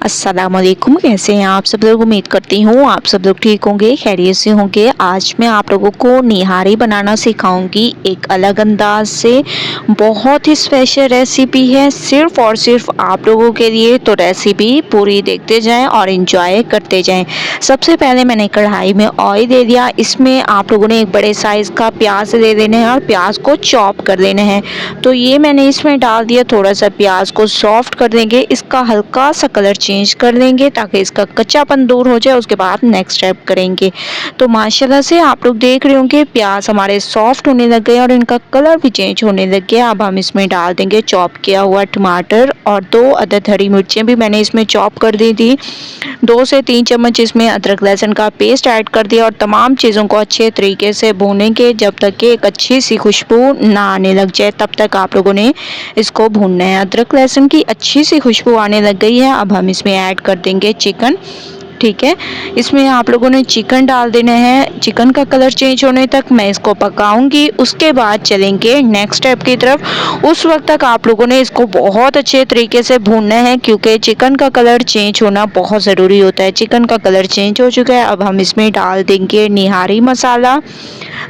अस्सलामुअलैकुम। कैसे हैं आप सब लोग? उम्मीद करती हूँ आप सब लोग ठीक होंगे, खैरियत से होंगे। आज मैं आप लोगों को निहारी बनाना सिखाऊंगी एक अलग अंदाज से। बहुत ही स्पेशल रेसिपी है, सिर्फ और सिर्फ आप लोगों के लिए। तो रेसिपी पूरी देखते जाएं और इंजॉय करते जाएं। सबसे पहले मैंने कढ़ाई में ऑयल दे दिया। इसमें आप लोगों ने एक बड़े साइज़ का प्याज दे देना है और प्याज को चॉप कर देना है। तो ये मैंने इसमें डाल दिया। थोड़ा सा प्याज को सॉफ्ट कर देंगे, इसका हल्का सा कलर चेंज कर देंगे ताकि इसका कच्चापन दूर हो जाए। उसके बाद नेक्स्ट स्टेप करेंगे। तो माशाल्लाह से आप लोग देख रहे होंगे प्याज हमारे सॉफ्ट होने लग गए और इनका कलर भी चेंज होने लग गया। अब हम इसमें डाल देंगे चॉप किया हुआ टमाटर और 2 अदद हरी मिर्चें भी मैंने इसमें चॉप कर दी थी। 2 से 3 चम्मच इसमें अदरक लहसुन का पेस्ट ऐड कर दिया और तमाम चीज़ों को अच्छे तरीके से भूनेंगे जब तक कि एक अच्छी सी खुशबू ना आने लग जाए। तब तक आप लोगों ने इसको भूनना है। अदरक लहसुन की अच्छी सी खुशबू आने लग गई है। अब हम इसमें ऐड कर देंगे चिकन। ठीक है, इसमें आप लोगों ने चिकन डाल देना है। चिकन का कलर चेंज होने तक मैं इसको पकाऊंगी। उसके बाद चलेंगे नेक्स्ट स्टेप की तरफ। उस वक्त तक आप लोगों ने इसको बहुत अच्छे तरीके से भूनना है क्योंकि चिकन का कलर चेंज होना बहुत ज़रूरी होता है। चिकन का कलर चेंज हो चुका है। अब हम इसमें डाल देंगे निहारी मसाला,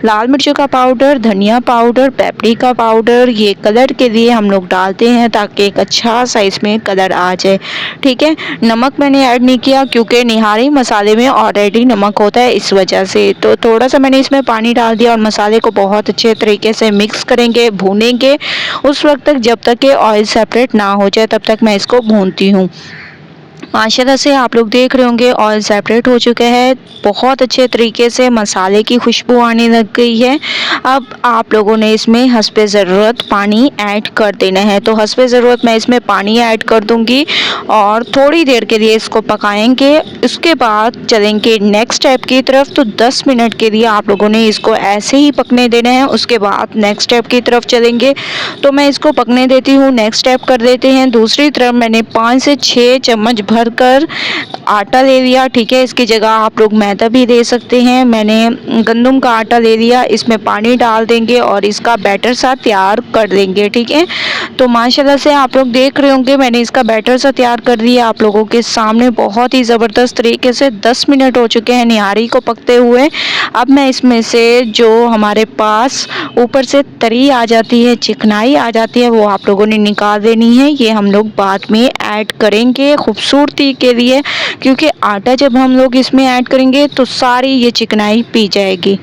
लाल मिर्चों का पाउडर, धनिया पाउडर, पेपरिका पाउडर। ये कलर के लिए हम लोग डालते हैं ताकि एक अच्छा सा इसमें कलर आ जाए। ठीक है, नमक मैंने ऐड नहीं किया क्योंकि निहारी मसाले में ऑलरेडी नमक होता है, इस वजह से। तो थोड़ा सा मैंने इसमें पानी डाल दिया और मसाले को बहुत अच्छे तरीके से मिक्स करेंगे, भूनेंगे उस वक्त तक जब तक कि ऑयल सेपरेट ना हो जाए। तब तक मैं इसको भूनती हूँ। माशाल्लाह से आप लोग देख रहे होंगे ऑयल सेपरेट हो चुका है। बहुत अच्छे तरीके से मसाले की खुशबू आने लग गई है। अब आप लोगों ने इसमें हस्बे ज़रूरत पानी ऐड कर देना है। तो हस्बे ज़रूरत मैं इसमें पानी ऐड कर दूंगी और थोड़ी देर के लिए इसको पकाएंगे। उसके बाद चलेंगे नेक्स्ट स्टेप की तरफ। तो 10 मिनट के लिए आप लोगों ने इसको ऐसे ही पकने देना है। उसके बाद नेक्स्ट स्टेप की तरफ चलेंगे। तो मैं इसको पकने देती हूँ। नेक्स्ट स्टेप कर देते हैं। दूसरी तरफ मैंने 5 से 6 चम्मच भर कर आटा ले लिया। ठीक है, इसकी जगह आप लोग मैदा भी ले सकते हैं। मैंने गंदम का आटा ले लिया। इसमें पानी डाल देंगे और इसका बैटर सा तैयार कर देंगे। ठीक है, तो माशाल्लाह से आप लोग देख रहे होंगे मैंने इसका बैटर सा तैयार कर दिया आप लोगों के सामने। बहुत ही ज़बरदस्त तरीके से 10 मिनट हो चुके हैं निहारी को पकते हुए। अब मैं इसमें से जो हमारे पास ऊपर से तरी आ जाती है, चिकनाई आ जाती है, वो आप लोगों ने निकाल देनी है। ये हम लोग बाद में ऐड करेंगे खूबसूरती के लिए, क्योंकि आटा जब हम लोग इसमें ऐड करेंगे तो सारी ये चिकनाई पी जाएगी।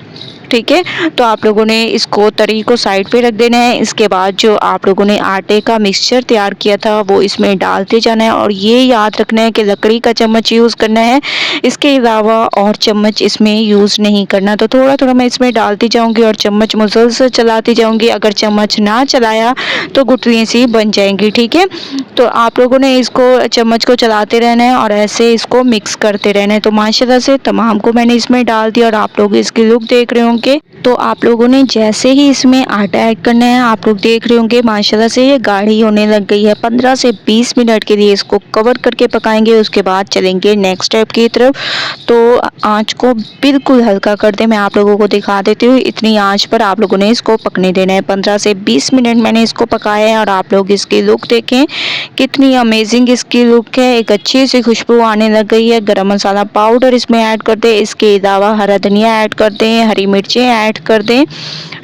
ठीक है, तो आप लोगों ने इसको तरी को साइड पे रख देना है। इसके बाद जो आप लोगों ने आटे का मिक्सचर तैयार किया था वो इसमें डालते जाना है और ये याद रखना है कि लकड़ी का चम्मच यूज़ करना है। इसके अलावा और चम्मच इसमें यूज़ नहीं करना। तो थोड़ा थोड़ा मैं इसमें डालती जाऊंगी और चम्मच मुसलसल चलाती जाऊंगी। अगर चम्मच ना चलाया तो गुठलियाँ सी बन जाएंगी। ठीक है, तो आप लोगों ने इसको चम्मच को चलाते रहना है और ऐसे इसको मिक्स करते रहना है। तो माशाल्लाह से तमाम को मैंने इसमें डाल दिया और आप लोग इसकी लुक देख रहे होंगे। तो आप लोगों ने जैसे ही इसमें आटा ऐड करना है, आप लोग देख रहे होंगे माशाल्लाह से ये गाढ़ी होने लग गई है। 15 से 20 मिनट के लिए इसको कवर करके पकाएंगे। उसके बाद चलेंगे नेक्स्ट स्टेप की तरफ। तो आंच को बिल्कुल हल्का कर दे, मैं आप लोगों को दिखा देती हूँ। इतनी आंच पर आप लोगों ने इसको पकने देना है। 15 से 20 मिनट मैंने इसको पकाया है और आप लोग इसकी लुक देखें, कितनी अमेजिंग इसकी लुक है। एक अच्छी सी खुशबू आने लग गई है। गरम मसाला पाउडर इसमें ऐड कर दें। इसके अलावा हरा धनिया ऐड कर दें, हरी मिर्चें ऐड कर दें।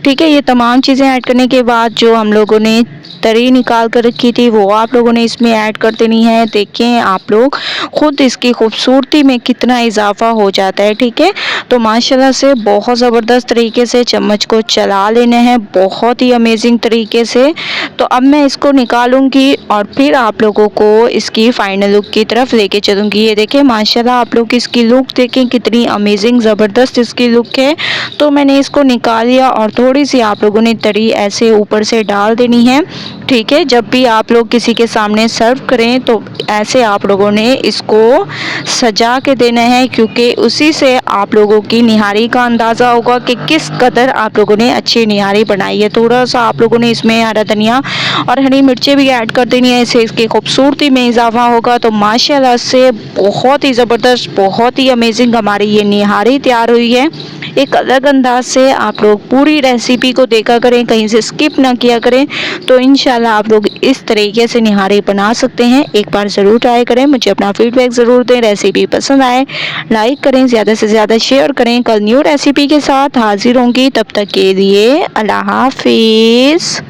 ठीक है, ये तमाम चीज़ें ऐड करने के बाद जो हम लोगों ने तरी निकाल कर रखी थी वो आप लोगों ने इसमें ऐड कर देनी है। देखें आप लोग खुद इसकी खूबसूरती में कितना इजाफा हो जाता है। ठीक है, तो माशाल्लाह से बहुत ज़बरदस्त तरीके से चम्मच को चला लेना है, बहुत ही अमेजिंग तरीके से। तो अब मैं इसको निकालूंगी और फिर आप लोगों को इसकी फाइनल लुक की तरफ लेके चलूँगी। ये देखें माशाल्लाह आप लोग इसकी लुक देखें, कितनी अमेजिंग ज़बरदस्त इसकी लुक है। तो मैंने इसको निकाल लिया और थोड़ी सी आप लोगों ने तरी ऐसे ऊपर से डाल देनी है। ठीक है, जब भी आप लोग किसी के सामने सर्व करें तो ऐसे आप लोगों ने इसको सजा के देना है, क्योंकि उसी से आप लोगों लोगों की निहारी का अंदाज़ा होगा कि किस कदर आप लोगों ने अच्छी निहारी बनाई है। थोड़ा सा आप लोगों ने इसमें हरा धनिया और हरी मिर्चें भी ऐड कर देनी है, इससे इसकी खूबसूरती में इजाफा होगा। तो माशाल्लाह से बहुत ही ज़बरदस्त, बहुत ही अमेजिंग हमारी ये निहारी तैयार हुई है। एक अलग अंदाज से आप लोग पूरी रेसिपी को देखा करें, कहीं से स्किप ना किया करें, तो इंशाल्लाह आप लोग इस तरीके से निहारी बना सकते हैं। एक बार ज़रूर ट्राई करें, मुझे अपना फीडबैक ज़रूर दें। रेसिपी पसंद आए लाइक करें, ज़्यादा से ज़्यादा शेयर करें। कल न्यू रेसिपी के साथ हाजिर होंगी, तब तक के लिए अल्लाह हाफिज़।